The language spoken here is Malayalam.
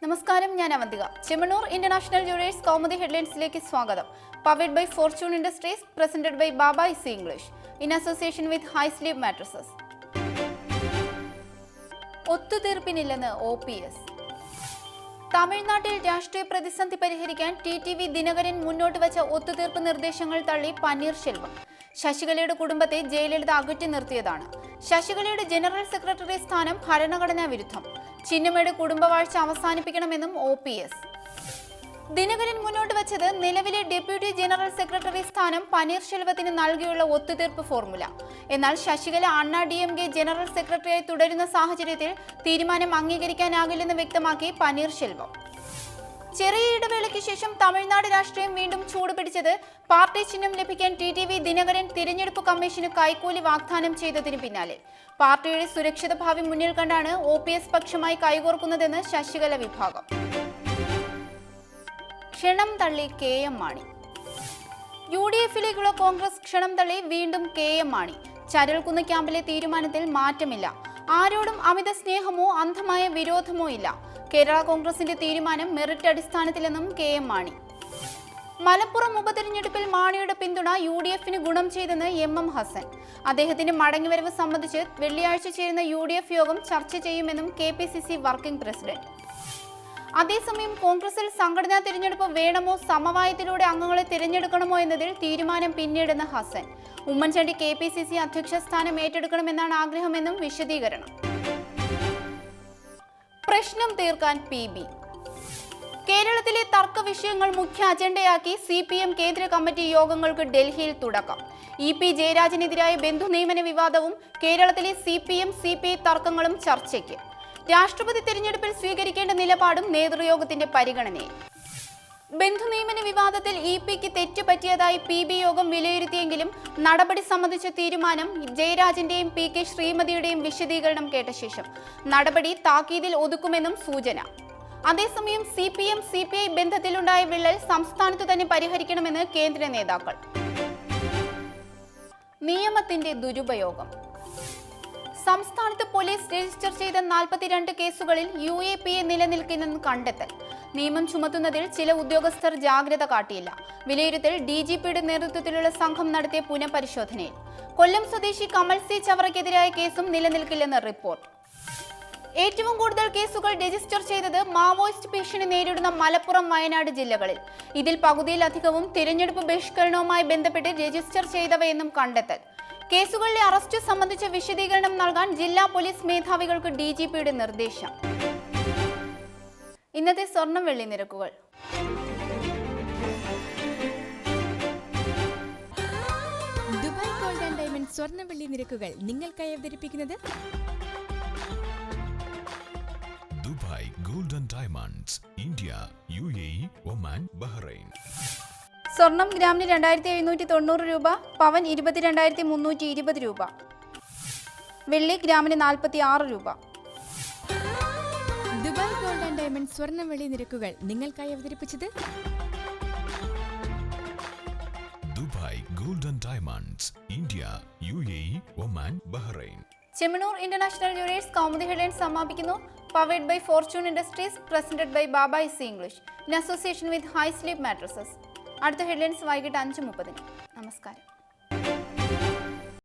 നമസ്കാരം, ഞാൻ അവന്തിക. ചെമ്മണ്ണൂർ ഇന്റർനാഷണൽ ജുവലേഴ്സ് കൗമുദി ഹെഡ്ലൈൻസിലേക്ക് സ്വാഗതം. Powered by fortune industries, presented by Baba easy English, in association with high sleep mattresses. ഒത്തുതീർപ്പിനില്ലെന്ന് OPS. തമിഴ്നാട്ടിൽ രാഷ്ട്രീയ പ്രതിസന്ധി പരിഹരിക്കാൻ TTV ദിനകരൻ മുന്നോട്ട് വച്ച ഒത്തുതീർപ്പ് നിർദ്ദേശങ്ങൾ തള്ളി പന്നീർശെൽവം. ശശികലയുടെ കുടുംബത്തെ ജയലളിത അകറ്റി നിർത്തിയതാണ്. ശശികലയുടെ ജനറൽ സെക്രട്ടറി സ്ഥാനം ഭരണഘടനാ വിരുദ്ധം. ചിന്നമ്മയുടെ കുടുംബവാഴ്ച അവസാനിപ്പിക്കണമെന്നും OPS. ദിനകരൻ മുന്നോട്ട് വച്ചത് നിലവിലെ ഡെപ്യൂട്ടി ജനറൽ സെക്രട്ടറി സ്ഥാനം പന്നീർശെൽവത്തിന് നൽകിയുള്ള ഒത്തുതീർപ്പ് ഫോർമുല. എന്നാൽ ശശികല അണ്ണാ DMK ജനറൽ സെക്രട്ടറിയായി തുടരുന്ന സാഹചര്യത്തിൽ തീരുമാനം അംഗീകരിക്കാനാകില്ലെന്ന് വ്യക്തമാക്കി പന്നീർശെൽവം. ചെറിയ ഇടവേളയ്ക്ക് ശേഷം തമിഴ്നാട് രാഷ്ട്രീയം വീണ്ടും ചൂടുപിടിച്ചത് പാർട്ടി ചിഹ്നം ലഭിക്കാൻ TTV ദിനകരൻ തിരഞ്ഞെടുപ്പ് കമ്മീഷന് കൈക്കൂലി വാഗ്ദാനം ചെയ്തതിന് പിന്നാലെ. പാർട്ടിയുടെ സുരക്ഷിത ഭാവി മുന്നിൽ കണ്ടാണ് OPS പക്ഷമായി കൈകോർക്കുന്നതെന്ന് ശശികല വിഭാഗം. ക്ഷണം തള്ളി KM മാണി. UDF-ലേക്കുള്ള കോൺഗ്രസ് ക്ഷണം തള്ളി വീണ്ടും KM മാണി. ചരൽക്കുന്ന് ക്യാമ്പിലെ തീരുമാനത്തിൽ മാറ്റമില്ല. ആരോടും അമിത സ്നേഹമോ അന്ധമായ വിരോധമോ ഇല്ല. കേരള കോൺഗ്രസിന്റെ തീരുമാനം മെറിറ്റ് അടിസ്ഥാനത്തിലെന്നും KM മാണി. മലപ്പുറം ഉപതെരഞ്ഞെടുപ്പിൽ മാണിയുടെ പിന്തുണ UDF-ന് ഗുണം ചെയ്തെന്ന് MM ഹസൻ. അദ്ദേഹത്തിന്റെ മടങ്ങിവരവ് സംബന്ധിച്ച് വെള്ളിയാഴ്ച ചേരുന്ന UDF യോഗം ചർച്ച ചെയ്യുമെന്നും KPCC വർക്കിംഗ് പ്രസിഡന്റ്. അതേസമയം കോൺഗ്രസിൽ സംഘടനാ തിരഞ്ഞെടുപ്പ് വേണമോ സമവായത്തിലൂടെ അംഗങ്ങളെ തിരഞ്ഞെടുക്കണമോ എന്നതിൽ തീരുമാനം പിന്നീടെന്ന് ഹസൻ. ഉമ്മൻചാണ്ടി KPCC അധ്യക്ഷ സ്ഥാനം ഏറ്റെടുക്കണമെന്നാണ് ആഗ്രഹമെന്നും വിശദീകരണം. പ്രശ്നം തീർക്കാൻ PB. കേരളത്തിലെ തർക്ക വിഷയങ്ങൾ മുഖ്യ അജണ്ടയാക്കി CPM കേന്ദ്ര കമ്മിറ്റി യോഗങ്ങൾക്ക് ഡൽഹിയിൽ തുടക്കം. EP ജയരാജനെതിരായ ബന്ധു നിയമന വിവാദവും കേരളത്തിലെ CPM-CPI തർക്കങ്ങളും ചർച്ചയ്ക്ക്. രാഷ്ട്രപതി തെരഞ്ഞെടുപ്പിൽ സ്വീകരിക്കേണ്ട നിലപാടും നേതൃയോഗത്തിന്റെ പരിഗണനയിൽ. ബന്ധു നിയമന വിവാദത്തിൽ EP-ക്ക് തെറ്റുപറ്റിയതായി PB യോഗം വിലയിരുത്തിയെങ്കിലും നടപടി സംബന്ധിച്ച തീരുമാനം ജയരാജന്റെയും PK ശ്രീമതിയുടെയും വിശദീകരണം കേട്ട ശേഷം നടപടി താക്കീതിൽ ഒതുക്കുമെന്നും സൂചന. അതേസമയം CPM-CPI ബന്ധത്തിലുണ്ടായ വിള്ളൽ സംസ്ഥാനത്ത് തന്നെ പരിഹരിക്കണമെന്ന് കേന്ദ്ര നേതാക്കൾ. നിയമത്തിന്റെ ദുരുപയോഗം. സംസ്ഥാനത്ത് പോലീസ് രജിസ്റ്റർ ചെയ്ത 42 കേസുകളിൽ UAPA നിലനിൽക്കുന്നെന്ന് കണ്ടെത്തൽ. നിയമം ചുമത്തുന്നതിൽ ചില ഉദ്യോഗസ്ഥർ ജാഗ്രത കാട്ടിയില്ല. വിലയിരുത്തൽ DGPയുടെ നേതൃത്വത്തിലുള്ള സംഘം നടത്തിയ പുനഃപരിശോധനയിൽ. കൊല്ലം സ്വദേശി കമൽ C ചവറയ്ക്കെതിരായ കേസും നിലനിൽക്കില്ലെന്ന് റിപ്പോർട്ട്. ഏറ്റവും കൂടുതൽ കേസുകൾ രജിസ്റ്റർ ചെയ്തത് മാവോയിസ്റ്റ് ഭീഷണി നേരിടുന്ന മലപ്പുറം, വയനാട് ജില്ലകളിൽ. ഇതിൽ പകുതിയിലധികവും തിരഞ്ഞെടുപ്പ് ബഹിഷ്കരണവുമായി ബന്ധപ്പെട്ട് രജിസ്റ്റർ ചെയ്തവയെന്നും കണ്ടെത്തൽ. കേസുകളിലെ അറസ്റ്റ് സംബന്ധിച്ച വിശദീകരണം നൽകാൻ ജില്ലാ പോലീസ് മേധാവികൾക്ക് DGPയുടെ നിർദ്ദേശം. ഇന്നത്തെ സ്വർണം വെള്ളി നിരക്കുകൾ. ദുബായ് ഗോൾഡ് ആൻഡ് ഡയമണ്ട് സ്വർണ്ണ വെള്ളി നിരക്കുകൾ നിങ്ങൾക്കായി അവതരിപ്പിക്കുന്നത് Dubai gold and diamonds, India, UAE, Oman, Bahrain. സ്വർണം ഗ്രാമിന് 2790 രൂപ, പവൻ 22,320 രൂപ, വെള്ളി ഗ്രാമിന് 46 രൂപ. ദുബായ് ഗോൾഡ് ആൻഡ് ഡയമണ്ട് സ്വർണ്ണ വെള്ളി നിരക്കുകൾ നിങ്ങൾക്കായി അവതരിപ്പിച്ചത് Dubai gold and diamonds, India, UAE, Oman, Bahrain. Chemmanur international jewellers Kaumudi headlines സമാപിക്കുന്നു. Powered by fortune industries, presented by Baba easy English, in association with high sleep mattresses. അടുത്ത ഹെഡ്ലൈൻസ് വൈകിട്ട് 5:30. നമസ്കാരം.